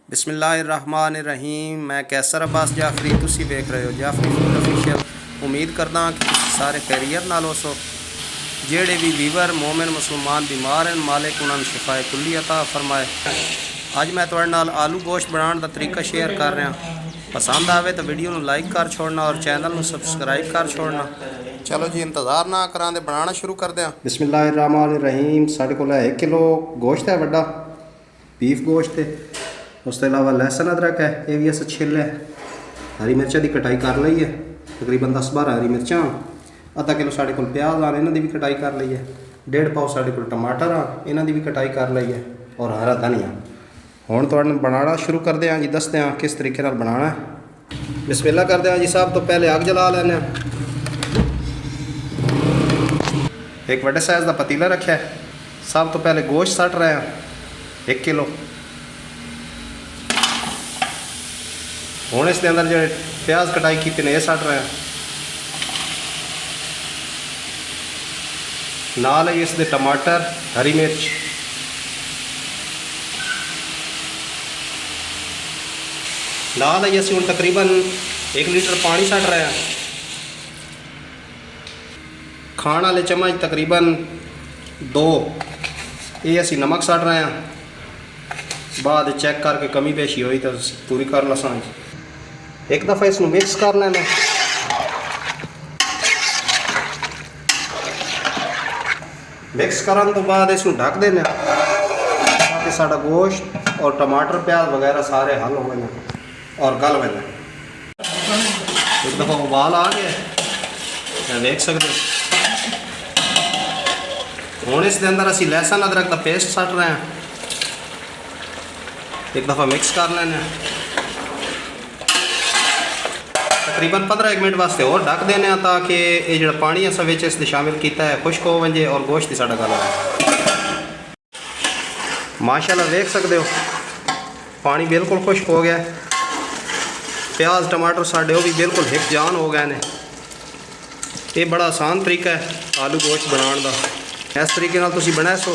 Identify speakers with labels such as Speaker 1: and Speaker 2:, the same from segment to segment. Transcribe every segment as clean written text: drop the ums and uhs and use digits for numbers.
Speaker 1: बिस्मिल्लाहिर्रहमानिर्रहीम। मैं कैसर अब्बास जाफरी, तुसी देख रहे हो जाफरी फूड ऑफिशियल। उम्मीद करदा कि तुसी सारे खैरियत नाल होसो। जेड़े भी वीवर मोमिन मुसलमान बीमार हैं, मालिक उन्होंने शिफाए कुल्ली अता फरमाए। अज मैं तुहाडे नाल आलू गोश्त बनाने का तरीका शेयर कर रहा। पसंद आवे तो वीडियो को लाइक कर छोड़ना और चैनल को सबसक्राइब कर छोड़ना। चलो जी, इंतज़ार ना करांदे बनाना शुरू करते हैं। बिस्मिल्लाहिर्रहमानिर्रहीम। साढ़े को 1 किलो गोश्त है, वड्डा बीफ गोश्त है। उस तो इलावा लहसुन अदरक है, ये भी अस छिल है। हरी मिर्चा की कटाई कर ली है, तकरीबन 10-12 हरी मिर्चा। आधा किलो साढ़े को प्याज आ, इन्हों की भी कटाई कर ली है। 1.5 पाव साढ़े को टमाटर आ, इन्हों की भी कटाई कर ली है। और हरा धनिया। हुण तुहानूं बनाना शुरू करते हैं जी, दसते हैं किस तरीके नाल बनाना है। बिस्मिल्लाह करते हैं जी। सब तो पहले अग जला लेने। एक बड़े साइज़ का पतीला रखा है। सब तो पहले गोश्त सट रहे हैं 1 किलो। हुण इसके अंदर जो प्याज कटाई की ने सट रहे हैं, नाल है इसके टमाटर, हरी मिर्च, नाल है असीं हुण तकरीबन 1 लीटर पानी सट रहे हैं। खाण वाले चम्मच तकरीबन 2 ये असीं नमक सट रहे हैं। बाद चेक करके कमी पेशी हुई तो पूरी कर लसां। एक दफ़ा इसनूं मिक्स कर लेना। मिक्स करने तो बाद इसनूं ढक देना ताकि साडा गोश्त और टमाटर प्याज वगैरह सारे हल हो गए और गल गए। एक दफ़ा उबाल आ गया, देख सकते हो। हुण इसके अंदर असीं लहसुन अदरक का पेस्ट सट रहे हैं। एक दफ़ा मिक्स कर लेना। तकरीबन 15 मिनट वास्ते और ढक देने ताकि ये जो पानी अस इस शामिल किया है खुश्क हो वजे और गोश्त ही साडा गल हो। माशाल्लाह देख सकते हो पानी बिल्कुल खुश्क हो गया। प्याज टमाटर साढ़े वो भी बिल्कुल हिक जान हो गए ने। ये बड़ा आसान तरीका है आलू गोश्त बनाने का। इस तरीके नाल तुसीं बनाए सो,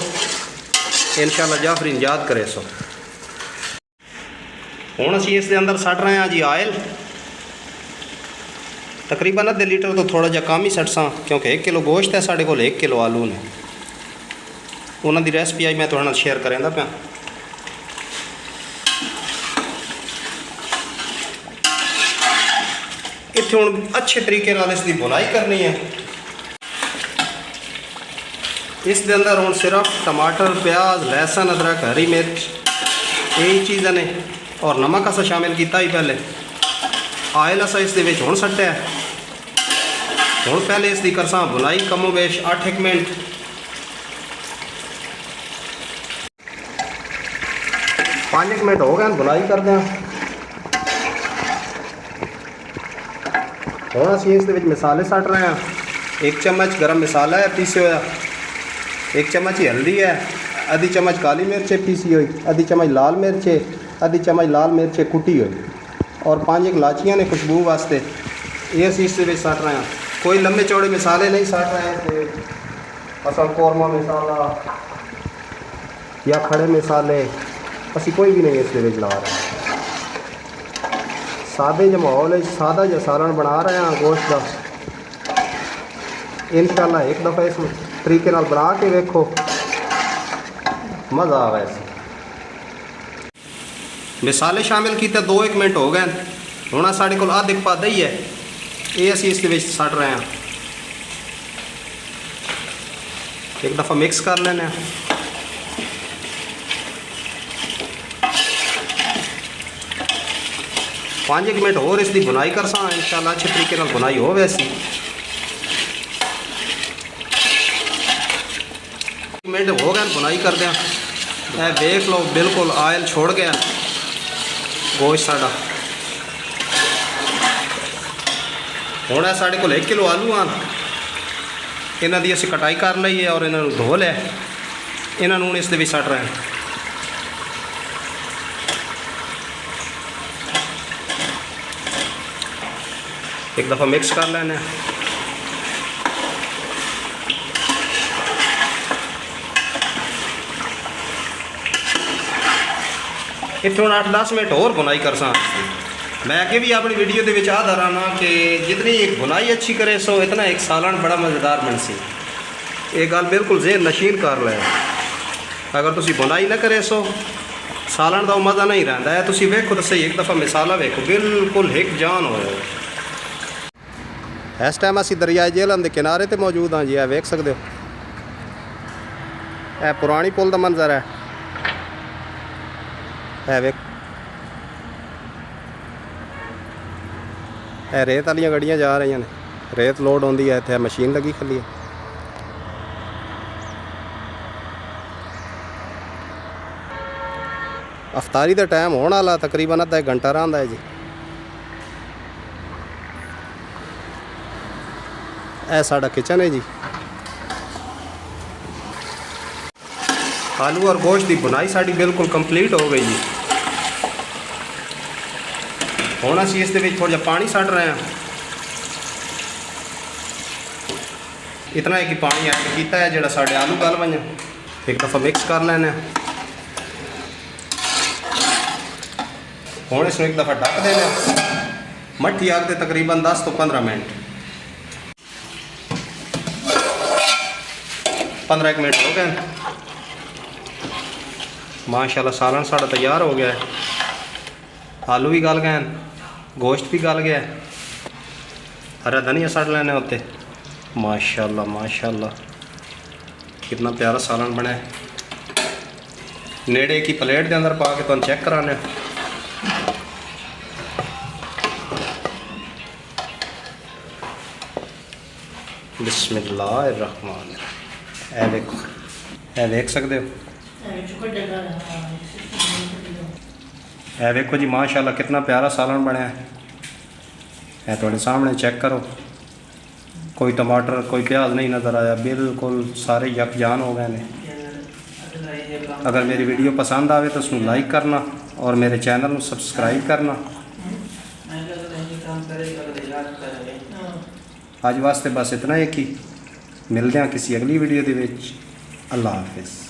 Speaker 1: इंशाअल्लाह जाफरी याद करे सो। हुण असीं इस दे अंदर सट रहे हैं जी आयल। तकरीबन अद्धे लीटर तो थोड़ा जहा कम ही सटसा, क्योंकि 1 किलो गोश्त है साढ़े को, 1 किलो आलू ने। उन्होंने रेसिपी आज मैं तुहाडे नाल शेयर करेंदा पिया। इत्थे हुण अच्छे तरीके नाल इसकी बुनाई करनी है। इस दे अंदर हुण सिर्फ टमाटर प्याज लहसुन अदरक हरी मिर्च यही चीज़ां ने और नमक असा शामिल किया ही पहले। आयल असा इस दे विच हुण सट्टिया। हुण पहले इसकी करसा बुनाई कमो बेश 8 मिनट। पाँच मिनट हो गए बुनाई करते हैं। हुण असीं इस दे विच मसाले सट रहे हैं। 1 चम्मच गरम मसाला है पीसे हुआ, 1 चम्मच ही हल्दी है, आधी चम्मच काली मिर्च है पीसी हुई, आधी चम्मच लाल मिर्च है, आधी चम्मच लाल मिर्च है कुटी हुई और 5 इलायचियाँ ने खुशबू वास्ते। ये असीं इस दे सट रहे हैं। कोई लंबे चौड़े मसाले नहीं सट रहे हैं। असल कौरमा मसाला या खड़े मसाले असीं कोई भी नहीं इस दे ला रहे हैं। सादे जो माहौल है, सादा जो सालन बना रहे हैं गोश्त का। इंशाअल्लाह एक दफ़ा इस तरीके नाल बना के देखो, मज़ा आवे। मसाले शामिल किए 2-1 मिनट हो गए। हुण साढ़े को आधे पा दही है, ये असीं इस दे सट रहे हैं। एक दफ़ा मिक्स कर लेने। पाँच एक मिनट और इसकी बुनाई कर सा, इंशाअल्लाह अच्छे तरीके नाल बुनाई हो वैसी। मिनट हो गए बुनाई कर दें। देख लो बिल्कुल आयल छोड़ गया गोश्त साडा। हुण है साढ़े को 1 किलो आलू आन, इन्हां दी असीं कटाई कर ली है और इन्हां नूं धो लिया। इन्हां नूं इस दे विच सट रहे हैं। एक दफ़ा मिक्स कर लेने। इतों 8-10 मिनट और बुनाई कर सा। मैं अगे भी अपनी वीडियो के आ रहा ना कि जितनी एक बुनाई अच्छी करे सो इतना एक सालन बड़ा मज़ेदार बन सी। ये गल बिल्कुल ज़हन नशीन कर ले। अगर तुसी बुनाई ना करे सो सालन का मज़ा नहीं रहा है। तुसी वेखो तो सही एक दफ़ा मिसाला वेखो बिल्कुल एक जान हो। इस टाइम असी दरिया झेलम के किनारे ते मौजूद हाँ जी। आ वेख सकते हो यह पुरानी पुल का मंजर है। वेख ਇਹ रेत वाली गड्डियाँ जा रही ने। रेत लोड होती है इतने मशीन लगी खली है। अफतारी का टाइम होने वाला तकरीबन अद्धा 1 घंटा रहा है जी। यह साड़ा किचन है जी। आलू और गोश्त की बुनाई साड़ी बिल्कुल कंप्लीट हो गई जी। हुण असीं इस थोड़ा जिहा पानी सट रहे हैं। इतना है कि पानी ऐड किया है जो साढ़े आलू गल पए। एक दफ़ा मिक्स कर लेने। हुण इसमें एक दफ़ा ढक देने मट्ठी अग ते तकरीबन 10 तो 15 मिनट। 15 मिनट हो गए माशाल्लाह। सालन साड़ा तैयार हो गया है। आलू भी गल गए, गोश्त भी गल गया। हरा धनिया सट लेने उत्ते। माशाल्लाह माशाल्लाह कितना प्यारा सालन बना है। नेड़े की प्लेट के अंदर पा के तुम चेक कराने। बिस्मिल्लाहिर्रहमान। ए देखो, ए देख सकते हो। ए देखो जी माशाल्लाह कितना प्यारा सालन बनया है। ए थोड़े सामने चेक करो। कोई टमाटर कोई प्याज नहीं नज़र आया। बिल्कुल सारे यकजान हो गए ने। अगर मेरी वीडियो पसंद आवे तो उसको लाइक करना और मेरे चैनल को सब्सक्राइब करना। आज वास्ते बस इतना ही कि मिलते हैं किसी अगली वीडियो के। अल्लाह हाफिज़।